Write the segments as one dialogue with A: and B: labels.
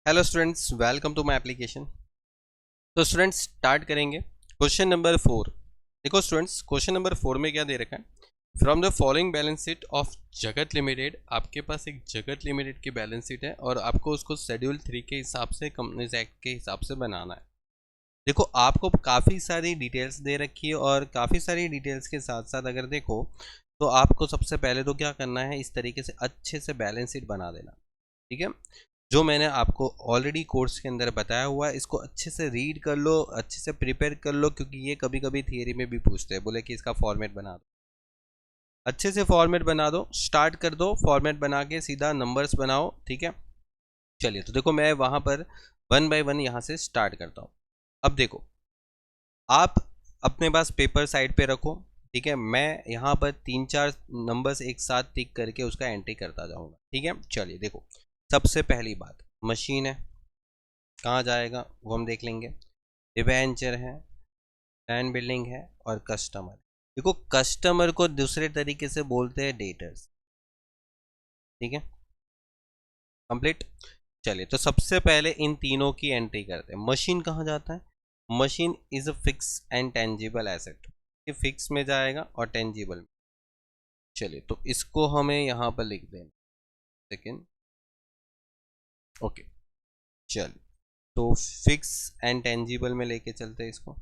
A: Hello students, welcome to my application. तो students start करेंगे question number 4। देखो students, question number 4 में क्या दे रखा है। From the following balance sheet of जगत लिमिटेड। आपके पास एक जगत लिमिटेड की बैलेंस शीट है और आपको उसको शेड्यूल 3 के हिसाब से, कंपनीज एक्ट के हिसाब से बनाना है। देखो आपको काफ़ी सारी डिटेल्स दे रखी है और काफ़ी सारी डिटेल्स के साथ साथ अगर देखो तो आपको सबसे पहले तो क्या करना है, इस तरीके से अच्छे से बैलेंस शीट बना देना। ठीक है, जो मैंने आपको ऑलरेडी कोर्स के अंदर बताया हुआ है, इसको अच्छे से रीड कर लो, अच्छे से प्रिपेयर कर लो, क्योंकि ये कभी कभी थियरी में भी पूछते हैं, बोले कि इसका फॉर्मेट बना दो। अच्छे से फॉर्मेट बना दो, स्टार्ट कर दो, फॉर्मेट बना के सीधा नंबर्स बनाओ। ठीक है, चलिए तो देखो मैं वहाँ पर वन बाय वन यहाँ से स्टार्ट करता हूँ। अब देखो आप अपने पास पेपर साइड पे रखो। ठीक है, मैं यहाँ पर 3-4 नंबर्स एक साथ टिक करके उसका एंट्री करता जाऊँगा। ठीक है, चलिए देखो सबसे पहली बात मशीन है, कहाँ जाएगा वो हम देख लेंगे। डिबेंचर है, लैंड बिल्डिंग है और कस्टमर। देखो कस्टमर को दूसरे तरीके से बोलते हैं डेटर्स। ठीक है, कंप्लीट। चलिए तो सबसे पहले इन तीनों की एंट्री करते हैं। मशीन कहाँ जाता है? Machine is a fix and tangible asset. ये फिक्स में जाएगा और टेंजिबल में। चलिए तो इसको हमें यहाँ पर लिख दें सेकेंड। ओके, चलिए तो फिक्स एंड टेंजिबल में लेके चलते हैं इसको।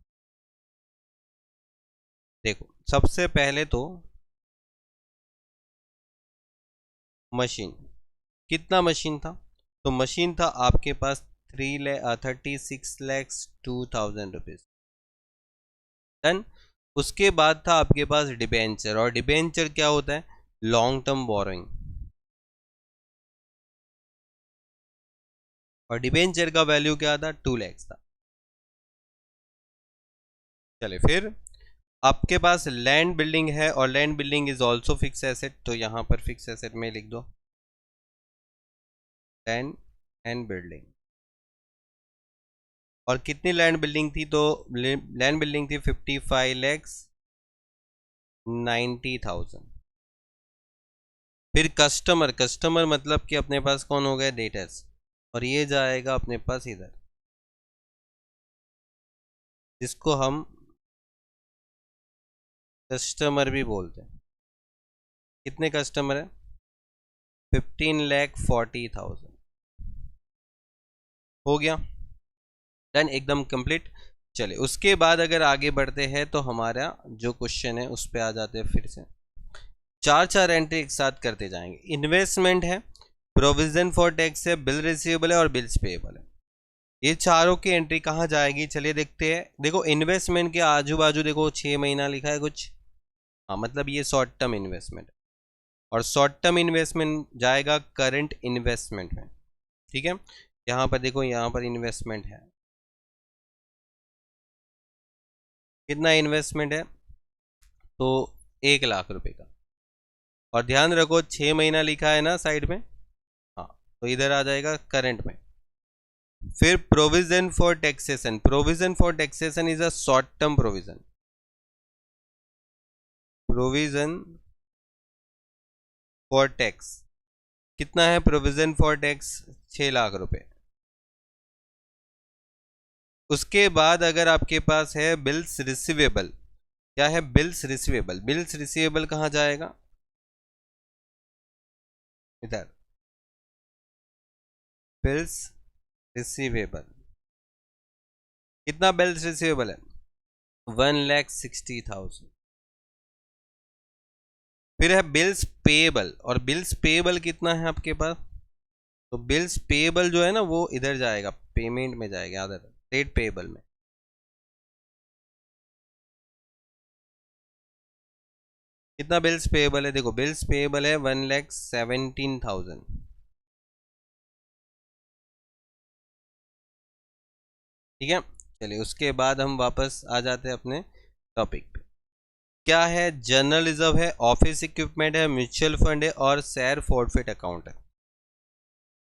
A: देखो सबसे पहले तो मशीन, कितना मशीन था? तो मशीन था आपके पास 36,02,000 रुपीज। देन उसके बाद था आपके पास डिबेंचर, और डिबेंचर क्या होता है? Long term borrowing. और डिबेंचर का वैल्यू क्या था? 2 लाख था। चले फिर आपके पास लैंड बिल्डिंग है, और land building is also fix asset, तो यहां पर फिक्स एसेट में लिख दो लैंड एंड बिल्डिंग। और कितनी लैंड बिल्डिंग थी? तो लैंड बिल्डिंग थी 55,90,000। फिर कस्टमर, कस्टमर मतलब कि अपने पास कौन हो गया? डेटर्स। और ये जाएगा अपने पास इधर, जिसको हम कस्टमर भी बोलते हैं। कितने कस्टमर है? 15,40,000। हो गया, डन, एकदम कंप्लीट। चले उसके बाद अगर आगे बढ़ते हैं तो हमारा जो क्वेश्चन है उस पर आ जाते हैं। फिर से चार चार एंट्री एक साथ करते जाएंगे। इन्वेस्टमेंट है, प्रोविजन फॉर टैक्स है, बिल रिसीवेबल है और बिल्स पेएबल है। ये चारों की एंट्री कहाँ जाएगी? चलिए देखते हैं। देखो इन्वेस्टमेंट के आजू बाजू देखो 6 महीना लिखा है कुछ। हाँ, मतलब ये शॉर्ट टर्म इन्वेस्टमेंट, और शॉर्ट टर्म इन्वेस्टमेंट जाएगा करंट इन्वेस्टमेंट में। ठीक है, यहाँ पर देखो, यहाँ पर इन्वेस्टमेंट है, कितना इन्वेस्टमेंट है? तो 1 लाख रुपए का। और ध्यान रखो 6 महीना लिखा है ना साइड में। हाँ, तो इधर आ जाएगा करंट में। फिर provision for taxation, provision for taxation is a short term provision. Provision for tax कितना है? प्रोविजन फॉर टैक्स 6 लाख रुपए। उसके बाद अगर आपके पास है बिल्स रिसीवेबल, क्या है? Bills receivable. बिल्स रिसीवेबल कहाँ जाएगा? इधर, बिल्स रिसीवेबल। कितना बिल्स रिसीवेबल है? 1,60,000। फिर है बिल्स पेएबल, और बिल्स पेएबल कितना है आपके पास? तो बिल्स पेएबल जो है ना वो इधर जाएगा, पेमेंट में जाएगा, अदर ट्रेड पेएबल में। कितना बिल्स पेएबल है? देखो बिल्स पेएबल है 1,17,000। ठीक है, चलिए उसके बाद हम वापस आ जाते हैं अपने टॉपिक पे। क्या है? जर्नल रिजर्व है, ऑफिस इक्विपमेंट है, म्यूचुअल फंड है और शेयर फॉरफिट अकाउंट है।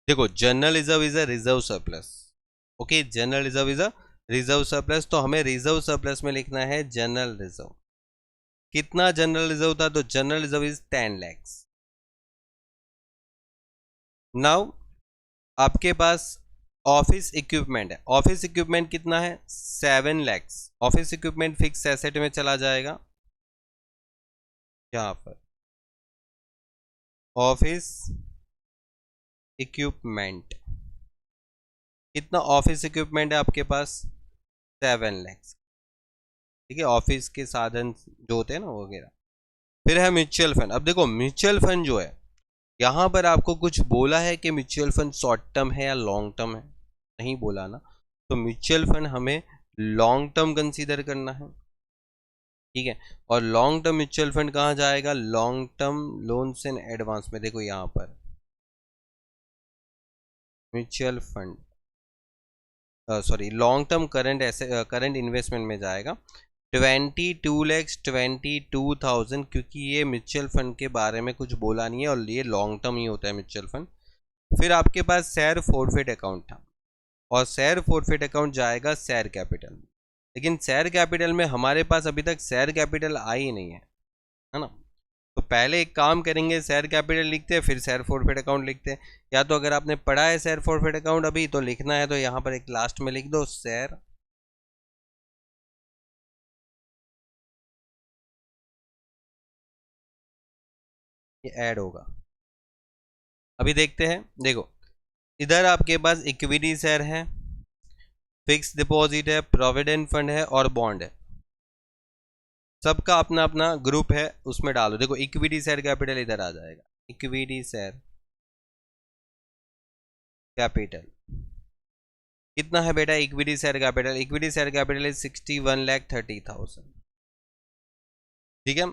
A: देखो journal reserve is a reserve surplus. Okay, general reserve is a reserve surplus, तो हमें रिजर्व सरप्लस में लिखना है जनरल रिजर्व। कितना जनरल रिजर्व था? तो general reserve is 10 lakhs. Now आपके पास ऑफिस इक्विपमेंट है, ऑफिस इक्विपमेंट कितना है 7 lakhs। Office equipment fix asset में चला जाएगा यहाँ पर, ऑफिस इक्विपमेंट कितना ऑफिस इक्विपमेंट है आपके पास 7 lakhs। ठीक है, ऑफिस के साधन जो होते हैं ना वगैरह। फिर है म्यूचुअल फंड। अब देखो म्यूचुअल फंड जो है, यहाँ पर आपको कुछ बोला है कि म्यूचुअल फंड शॉर्ट टर्म है या लॉन्ग टर्म है, नहीं बोला ना, तो म्यूचुअल फंड हमें लॉन्ग टर्म कंसीडर करना है। ठीक है, और लॉन्ग टर्म म्यूचुअल फंड कहाँ जाएगा, long term loans and advance में। देखो यहाँ पर mutual fund sorry long term current ऐसे करंट इन्वेस्टमेंट में जाएगा 22,22,000, क्योंकि ये म्यूचुअल फंड के बारे में कुछ बोला नहीं है और ये लॉन्ग टर्म ही होता है म्यूचुअल फंड। फिर आपके पास शेयर फॉरफिट अकाउंट था, और शेयर फॉरफिट अकाउंट जाएगा शेयर कैपिटल में। लेकिन शेयर कैपिटल में हमारे पास अभी तक शेयर कैपिटल आई ही नहीं है ना। तो पहले एक काम करेंगे, शेयर कैपिटल लिखते हैं फिर शेयर फॉरफिट अकाउंट लिखते हैं। या तो अगर आपने पढ़ा है शेयर फॉरफिट अकाउंट अभी तो लिखना है, तो यहाँ पर एक लास्ट में लिख दो शेयर, ये ऐड होगा। अभी देखते हैं, देखो इधर आपके पास इक्विटी शेयर है, फिक्स डिपॉजिट है, प्रोविडेंट फंड है और बॉन्ड है। सबका अपना अपना ग्रुप है, उसमें डालो। देखो इक्विटी शेयर कैपिटल इधर आ जाएगा, इक्विटी शेयर कैपिटल कितना है बेटा equity share capital, equity share capital is 61,30,000। ठीक है,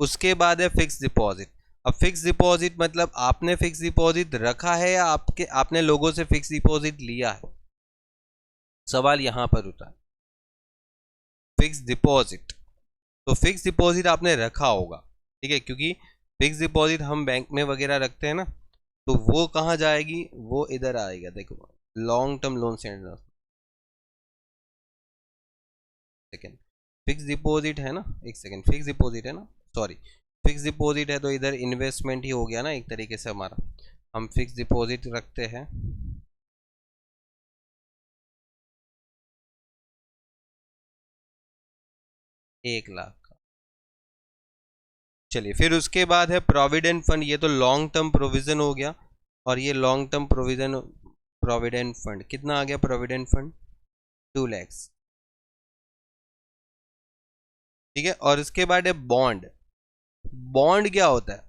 A: उसके बाद है फिक्स डिपॉजिट। अब फिक्स डिपॉजिट मतलब आपने फिक्स डिपॉजिट रखा है या आपने लोगों से फिक्स डिपॉजिट लिया है, सवाल यहां पर उठा। फिक्स डिपॉजिट, तो फिक्स डिपॉजिट आपने रखा होगा, ठीक है, क्योंकि फिक्स डिपॉजिट हम बैंक में वगैरह रखते हैं ना, तो वो कहाँ जाएगी, वो इधर आएगा। देखो long term loan centre, second fix deposit है ना, एक सेकेंड फिक्स डिपॉजिट है ना, सॉरी फिक्स डिपॉजिट है तो इधर इन्वेस्टमेंट ही हो गया ना एक तरीके से हमारा। हम फिक्स डिपॉजिट रखते हैं 1 लाख का। चलिए फिर उसके बाद है प्रोविडेंट फंड, ये तो लॉन्ग टर्म प्रोविजन हो गया, और ये long term provision provident fund कितना आ गया, प्रोविडेंट फंड 2 lakhs। ठीक है, और इसके बाद है बॉन्ड। बॉन्ड क्या होता है,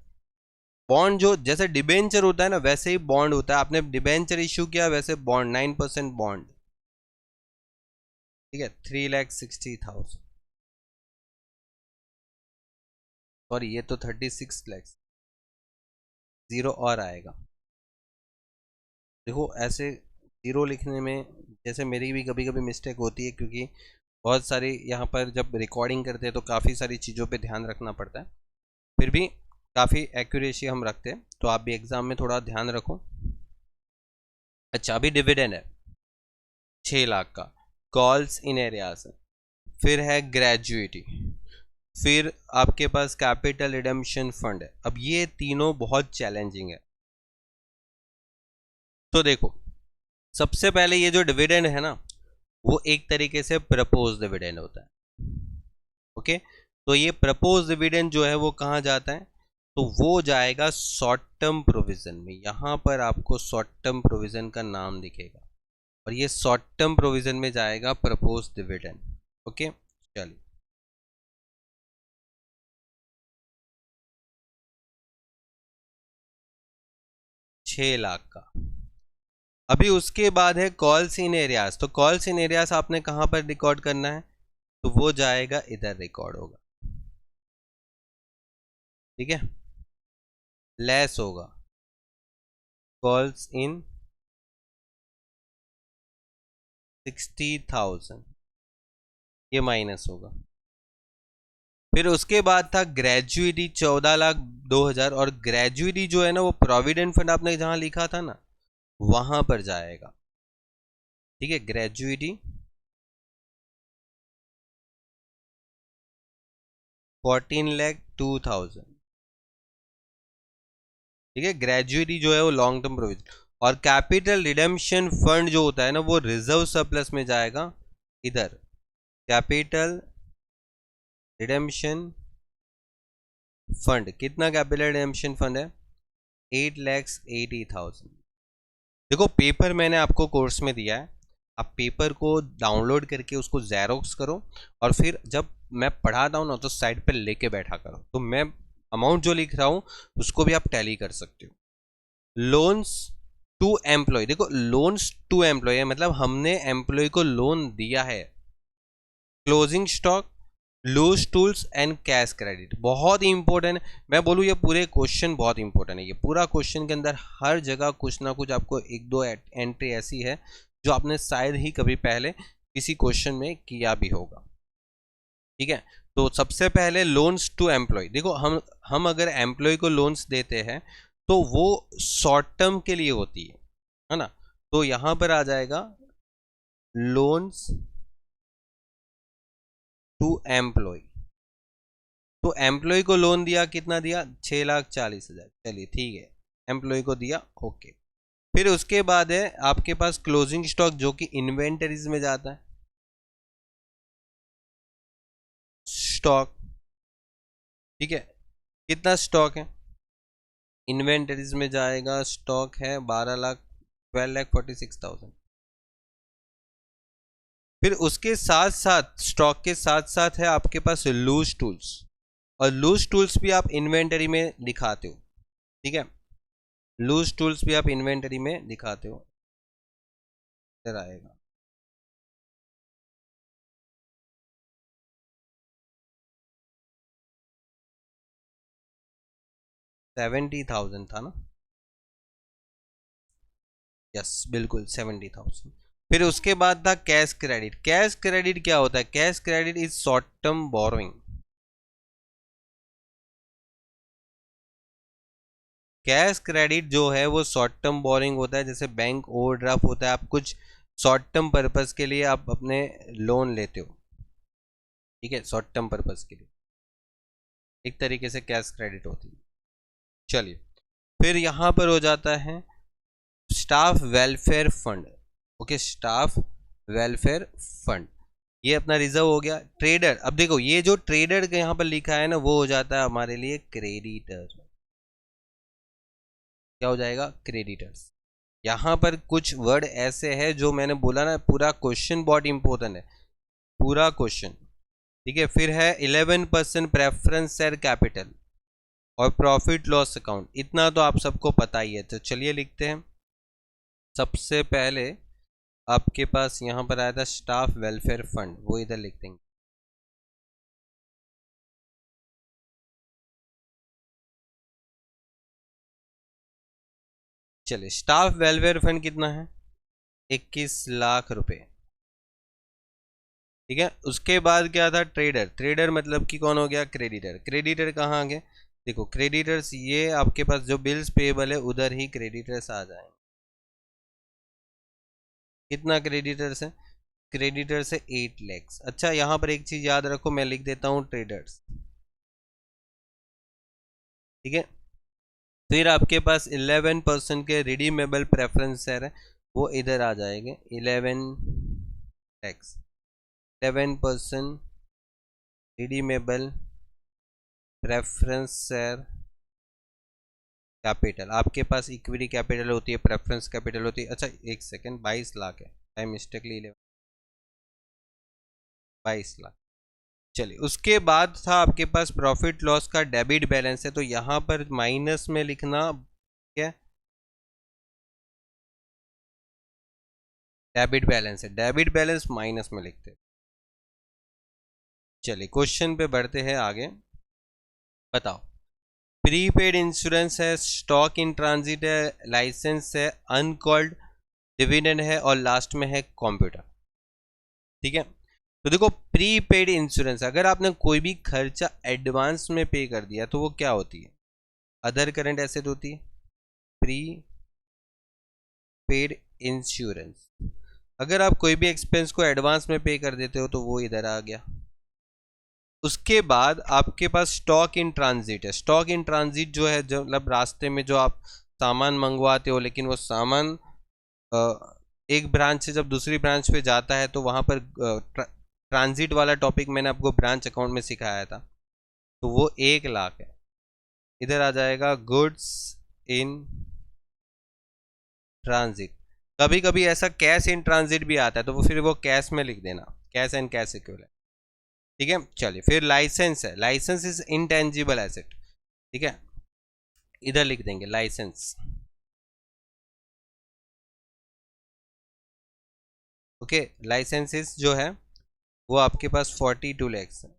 A: बॉन्ड जो जैसे डिबेंचर होता है ना वैसे ही बॉन्ड होता है। आपने डिबेंचर इश्यू किया वैसे बॉन्ड 9% बॉन्ड। ठीक है, 3,60,000, सॉरी ये तो 36 lakhs, जीरो और आएगा। देखो ऐसे जीरो लिखने में जैसे मेरी भी कभी कभी मिस्टेक होती है, क्योंकि बहुत सारी यहाँ पर जब रिकॉर्डिंग करते हैं तो काफ़ी सारी चीज़ों पे ध्यान रखना पड़ता है। फिर भी काफ़ी एक्यूरेसी हम रखते हैं, तो आप भी एग्जाम में थोड़ा ध्यान रखो। अच्छा अभी डिविडेंड है 6 लाख का, कॉल्स इन एरियाज, फिर है ग्रेजुएटी, फिर आपके पास कैपिटल रिडेम्पशन फंड है। अब ये तीनों बहुत चैलेंजिंग है। तो देखो सबसे पहले ये जो डिविडेंड है ना, वो एक तरीके से प्रपोज डिविडेंड होता है। ओके, तो ये प्रपोज डिविडेंड जो है वो कहाँ जाता है, तो वो जाएगा शॉर्ट टर्म प्रोविजन में। यहाँ पर आपको शॉर्ट टर्म प्रोविजन का नाम दिखेगा, और ये शॉर्ट टर्म प्रोविजन में जाएगा प्रपोज डिविडेंड। ओके चलिए, छह लाख का। अभी उसके बाद है कॉल्स इन एरियाज। तो कॉल्स इन एरियाज आपने कहाँ पर रिकॉर्ड करना है, तो वो जाएगा इधर रिकॉर्ड होगा। ठीक है, लेस होगा, कॉल्स इन 60,000, ये माइनस होगा। फिर उसके बाद था ग्रेजुइटी 14,02,000, और ग्रेजुइटी जो है ना वो प्रोविडेंट फंड आपने जहां लिखा था ना वहां पर जाएगा। ठीक है, ग्रेजुइटी 14,02,000। ठीक है, ग्रेजुइटी जो है वो लॉन्ग टर्म प्रोविजन। और कैपिटल रिडेम्पशन फंड जो होता है ना वो रिजर्व सरप्लस में जाएगा इधर। कैपिटल रिडेम्पशन फंड, कितना कैपिटल रिडेम्पशन फंड है? 8,80,000। देखो पेपर मैंने आपको कोर्स में दिया है, आप पेपर को डाउनलोड करके उसको जेरोक्स करो और फिर जब मैं पढ़ाता हूँ ना तो साइड पे लेके बैठा करो, तो मैं अमाउंट जो लिख रहा हूँ उसको भी आप टैली कर सकते हो। लोन्स टू एम्प्लॉय, देखो लोन्स टू एम्प्लॉय मतलब हमने एम्प्लॉय को लोन दिया है। Closing stock, loose tools and cash credit, बहुत ही इंपॉर्टेंट। मैं बोलूँ ये पूरे क्वेश्चन बहुत इंपॉर्टेंट है। ये पूरा क्वेश्चन के अंदर हर जगह कुछ ना कुछ आपको एक दो एंट्री ऐसी है जो आपने शायद ही कभी पहले किसी क्वेश्चन में किया भी होगा। ठीक है, तो सबसे पहले लोन्स टू एम्प्लॉय, देखो हम अगर एम्प्लॉय को लोन्स देते हैं तो वो शॉर्ट टर्म के लिए होती है ना। तो यहां पर आ जाएगा लोन्स टू एम्प्लॉय। तो एम्प्लॉय को लोन दिया, कितना दिया? 6,40,000। चलिए ठीक है, एम्प्लॉय को दिया, ओके। फिर उसके बाद है आपके पास क्लोजिंग स्टॉक जो कि इन्वेंटरीज में जाता है। स्टॉक, ठीक है, कितना स्टॉक है? इन्वेंटरीज में जाएगा, स्टॉक है 12,46,000। फिर उसके साथ साथ स्टॉक के साथ साथ है आपके पास लूज टूल्स, और लूज टूल्स भी आप इन्वेंटरी में दिखाते हो। ठीक है, लूज टूल्स भी आप इन्वेंटरी में दिखाते हो। इधर आएगा 70,000 था ना? यस बिल्कुल 70,000। फिर उसके बाद था कैश क्रेडिट। कैश क्रेडिट क्या होता है? Cash credit is short term borrowing. Cash credit जो है वो शॉर्ट टर्म बोरिंग होता है, जैसे बैंक ओवरड्राफ्ट होता है, आप कुछ शॉर्ट टर्म पर्पस के लिए आप अपने लोन लेते हो। ठीक है, शॉर्ट टर्म पर्पस के लिए एक तरीके से कैश क्रेडिट होती है। चलिए, फिर यहाँ पर हो जाता है staff welfare fund. Okay, staff welfare fund ये अपना रिजर्व हो गया। ट्रेडर, अब देखो ये जो ट्रेडर का यहाँ पर लिखा है ना वो हो जाता है हमारे लिए क्रेडिटर। क्या हो जाएगा? क्रेडिटर्स। यहाँ पर कुछ वर्ड ऐसे हैं जो मैंने बोला ना, पूरा क्वेश्चन बहुत इंपॉर्टेंट है, पूरा क्वेश्चन। ठीक है, फिर है 11% प्रेफरेंस शेयर कैपिटल और प्रॉफिट लॉस अकाउंट, इतना तो आप सबको पता ही है। तो चलिए लिखते हैं। सबसे पहले आपके पास यहाँ पर आया था स्टाफ वेलफेयर फंड, वो इधर लिख देंगे। चलिए, स्टाफ वेलफेयर फंड कितना है? 21 लाख रुपए। ठीक है, उसके बाद क्या था? ट्रेडर। ट्रेडर मतलब कि कौन हो गया? क्रेडिटर। क्रेडिटर कहाँ गए? देखो क्रेडिटर्स ये आपके पास जो बिल्स पेबल है उधर ही क्रेडिटर्स आ जाएंगे। कितना क्रेडिटर्स है? क्रेडिटर्स है 8 लाख। अच्छा, यहाँ पर एक चीज याद रखो, मैं लिख देता हूँ ट्रेडर्स। ठीक है, फिर आपके पास 11% के रिडीमेबल प्रेफरेंस शेयर है, वो इधर आ जाएंगे 11 lakh. 11% redeemable preference share capital. आपके पास इक्विटी कैपिटल होती है, प्रेफरेंस कैपिटल होती है। अच्छा एक सेकेंड, 22 लाख है, आई मिस्टेकली 22 लाख। चलिए, उसके बाद था आपके पास प्रॉफिट लॉस का डेबिट बैलेंस है, तो यहाँ पर माइनस में लिखना क्या? डेबिट बैलेंस है, डेबिट बैलेंस माइनस में लिखते हैं। चलिए क्वेश्चन पे बढ़ते हैं आगे। बताओ, प्रीपेड इंश्योरेंस है, स्टॉक इन ट्रांजिट है, लाइसेंस है, अनकॉल्ड डिविडेंड है और लास्ट में है कंप्यूटर। ठीक है, तो देखो प्रीपेड इंश्योरेंस, अगर आपने कोई भी खर्चा एडवांस में पे कर दिया तो वो क्या होती है? अदर करंट एसेट होती है, प्री पेड इंश्योरेंस। अगर आप कोई भी एक्सपेंस को एडवांस में पे कर देते हो तो वो इधर आ गया। उसके बाद आपके पास स्टॉक इन ट्रांजिट है। स्टॉक इन ट्रांजिट जो है, जो मतलब रास्ते में जो आप सामान मंगवाते हो, लेकिन वो सामान एक ब्रांच से जब दूसरी ब्रांच पे जाता है तो वहाँ पर ट्रांजिट वाला टॉपिक मैंने आपको ब्रांच अकाउंट में सिखाया था, तो वो 1 लाख है। इधर आ जाएगा गुड्स इन ट्रांजिट। कभी कभी ऐसा कैश इन ट्रांजिट भी आता है, तो वो फिर वो कैश में लिख देना, कैश एंड कैश इक्विवेलेंट। ठीक है, चलिए फिर लाइसेंस है, लाइसेंस इज इंटेंजिबल एसेट। ठीक है, इधर लिख देंगे लाइसेंस। ओके, लाइसेंसेस जो है वो आपके पास 42 लैक्स है।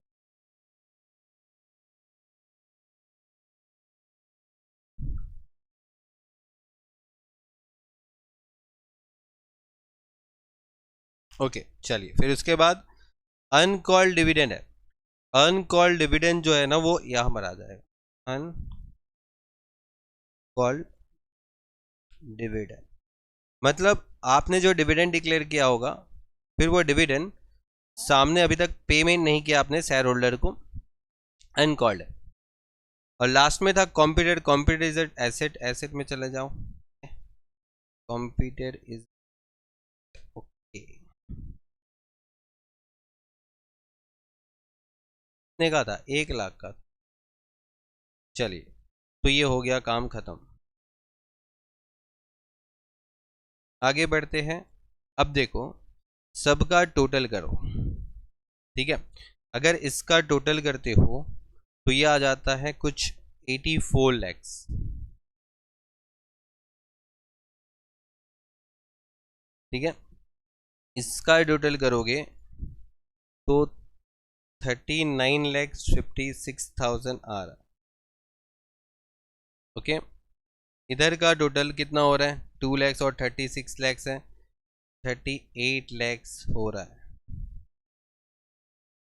A: ओके चलिए, फिर उसके बाद अनकॉल्ड डिविडेंड है। अनकॉल्ड डिविडेंड जो है ना वो यहां पर आ जाएगा, अनकॉल्ड डिविडेंड। मतलब आपने जो डिविडेंड डिक्लेयर किया होगा, फिर वो डिविडेंड सामने अभी तक पेमेंट नहीं किया आपने शेयर होल्डर को, अनकॉल्ड है। और लास्ट में था कॉम्प्यूटेड, कॉम्प्यूटेड इज एसेट, एसेट में चले जाओ, कॉम्प्यूटेड इज ओके। कितने का था? 1 लाख का। चलिए, तो ये हो गया काम खत्म। आगे बढ़ते हैं। अब देखो, सबका टोटल करो। ठीक है, अगर इसका टोटल करते हो तो ये आ जाता है कुछ 84 लैक्स। ठीक है, इसका टोटल करोगे तो 39,56,000 आ रहा है। ओके, इधर का टोटल कितना हो रहा है? 2 लैक्स और 36 लैक्स है, 38 लैक्स हो रहा है।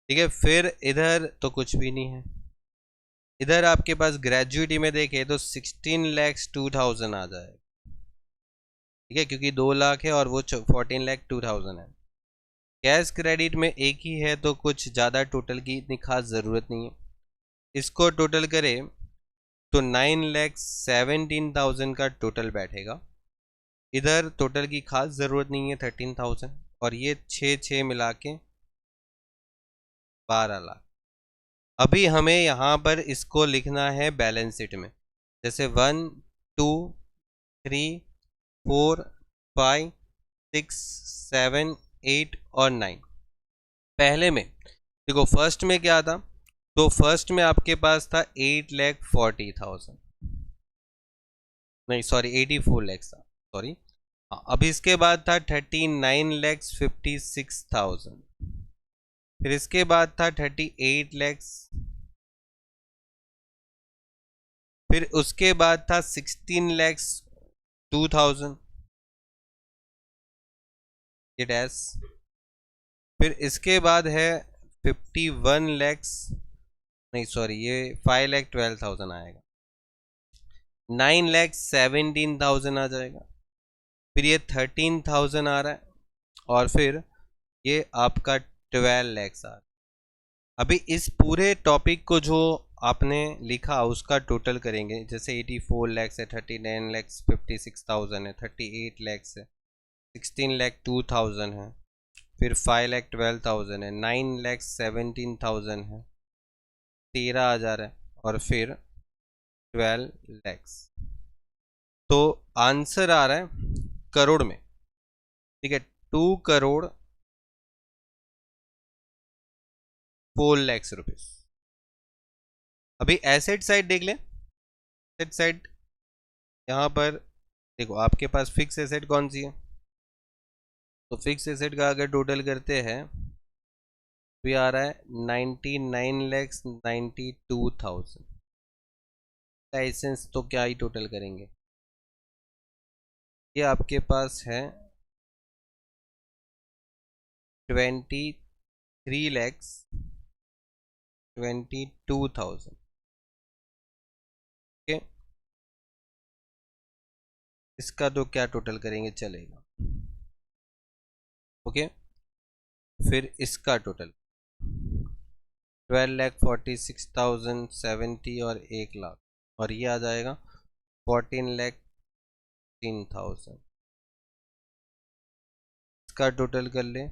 A: ठीक है, फिर इधर तो कुछ भी नहीं है। इधर आपके पास ग्रेजुएटी में देखे तो 16 लैक्स 2,000 आ जाएगा। ठीक है, क्योंकि 2 लाख है और वो 14 लैख 2,000 है। कैश क्रेडिट में एक ही है तो कुछ ज़्यादा टोटल की इतनी खास ज़रूरत नहीं है। इसको टोटल करें तो 9,17,000 का टोटल बैठेगा। इधर टोटल की खास ज़रूरत नहीं है, 13,000, और ये 6 मिला के 12 लाख। अभी हमें यहाँ पर इसको लिखना है बैलेंस शीट में, जैसे 1 2 3 4 5 6 7 8 और 9। पहले में देखो, फर्स्ट में क्या था? तो फर्स्ट में आपके पास था 8,40,000, नहीं सॉरी 84 लैक्स था, सॉरी। अब इसके बाद था 39,56,000, फिर इसके बाद था 38 लैक्स, फिर उसके बाद था 16,02,000 ये डैश, फिर इसके बाद है 51 लैक्स, नहीं सॉरी ये 5,12,000 आएगा, 9,17,000 आ जाएगा, फिर ये 13,000 आ रहा है, और फिर ये आपका 12 लैक्स आ रहा है। अभी इस पूरे टॉपिक को जो आपने लिखा उसका टोटल करेंगे, जैसे 84 लैक्स है, 39 लैक्स 56,000 है, 38 लैक्स है, 16 लैख 2,000 है, फिर 5 लैख 12,000 है, 9 लैख 17,000 है, 13,000 है, और फिर 12 लैक्स। तो आंसर आ रहा है करोड़ में। ठीक है, 2,04,00,000 रुपीज। अभी एसेट साइड देख लें। एसेट साइड यहाँ पर देखो, आपके पास फिक्स एसेट कौन सी है? तो फिक्स एसेट का अगर टोटल करते हैं तो ये आ रहा है 99,92,000। लाइसेंस तो क्या ही टोटल करेंगे, ये आपके पास है 23,22,000। ओके, इसका तो क्या टोटल करेंगे चलेगा। ओके, फिर इसका टोटल 12,46,070 और 1 लाख, और ये आ जाएगा 14 लाख 16,000, इसका टोटल कर ले,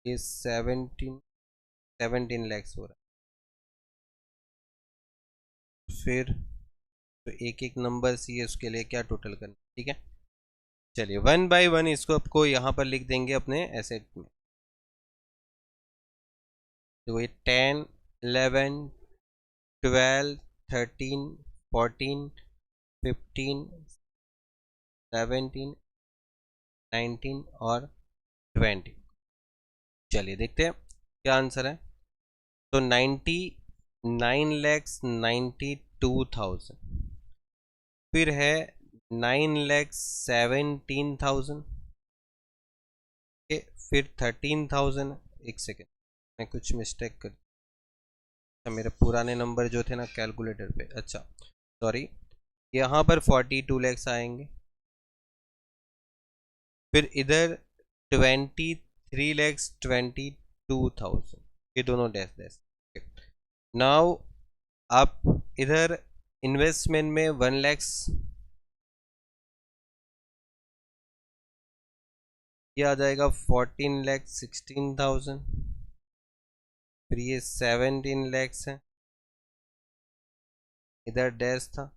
A: ये 17 लैक्स हो रहा है। फिर तो एक एक नंबर सी है, उसके लिए क्या टोटल करना, ठीक है। चलिए 1 बाय 1 इसको आपको यहाँ पर लिख देंगे अपने एसेट में। तो ये 10, 11, 12, 13, 14, 15, 17, 19 और 20। चलिए देखते हैं क्या आंसर है। तो 99,92,000, फिर है 9,17,000, फिर 13,000। एक सेकेंड, मैं कुछ मिस्टेक कर, मेरे पुराने नंबर जो थे ना कैलकुलेटर पे, अच्छा सॉरी, यहाँ पर 42 लैक्स आएंगे। फिर इधर 23,22,000, ये दोनों डैश डैश। नाउ आप इधर इन्वेस्टमेंट में 1 लैक्स, ये आ जाएगा 14,16,000। फिर ये 17 लैक्स है, इधर डैश था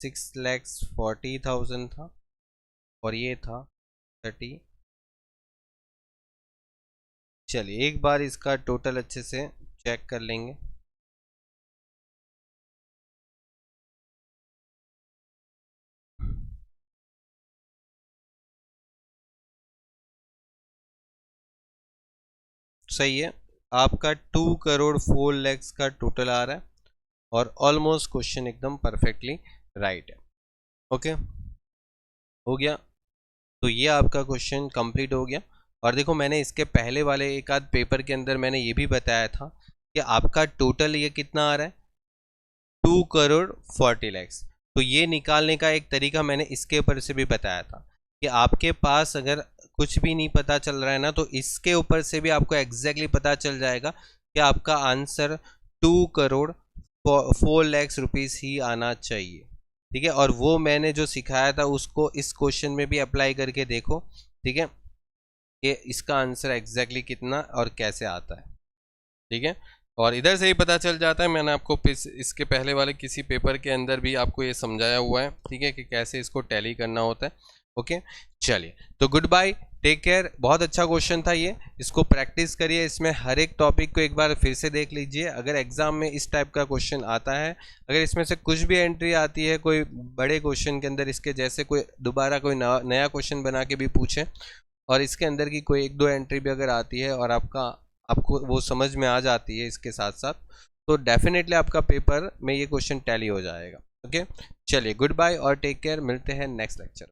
A: 6,40,000 था, और ये था 30। चलिए एक बार इसका टोटल अच्छे से चेक कर लेंगे। सही है, आपका 2,04,00,000 का टोटल आ रहा है, और ऑलमोस्ट क्वेश्चन एकदम परफेक्टली राइट है। ओके, हो गया। तो ये आपका क्वेश्चन कंप्लीट हो गया। और देखो मैंने इसके पहले वाले एक आध पेपर के अंदर मैंने ये भी बताया था कि आपका टोटल ये कितना आ रहा है, 2,40,00,000। तो ये निकालने का एक तरीका मैंने इसके ऊपर से भी बताया था कि आपके पास अगर कुछ भी नहीं पता चल रहा है ना, तो इसके ऊपर से भी आपको एग्जैक्टली पता चल जाएगा कि आपका आंसर 2,04,00,000 रुपीज़ ही आना चाहिए, ठीक है। और वो मैंने जो सिखाया था उसको इस क्वेश्चन में भी अप्लाई करके देखो, ठीक है, कि इसका आंसर एग्जैक्टली कितना और कैसे आता है, ठीक है। और इधर से ही पता चल जाता है, मैंने आपको इसके पहले वाले किसी पेपर के अंदर भी आपको ये समझाया हुआ है, ठीक है, कि कैसे इसको टैली करना होता है। ओके, चलिए तो गुड बाय, टेक केयर। बहुत अच्छा क्वेश्चन था ये, इसको प्रैक्टिस करिए, इसमें हर एक टॉपिक को एक बार फिर से देख लीजिए। अगर एग्जाम में इस टाइप का क्वेश्चन आता है, अगर इसमें से कुछ भी एंट्री आती है कोई बड़े क्वेश्चन के अंदर, इसके जैसे कोई दोबारा कोई नया क्वेश्चन बना के भी पूछे, और इसके अंदर की कोई एक दो एंट्री भी अगर आती है और आपको वो समझ में आ जाती है इसके साथ साथ, तो डेफिनेटली आपका पेपर में ये क्वेश्चन टैली हो जाएगा। ओके, चलिए गुड बाय और टेक केयर, मिलते हैं नेक्स्ट लेक्चर।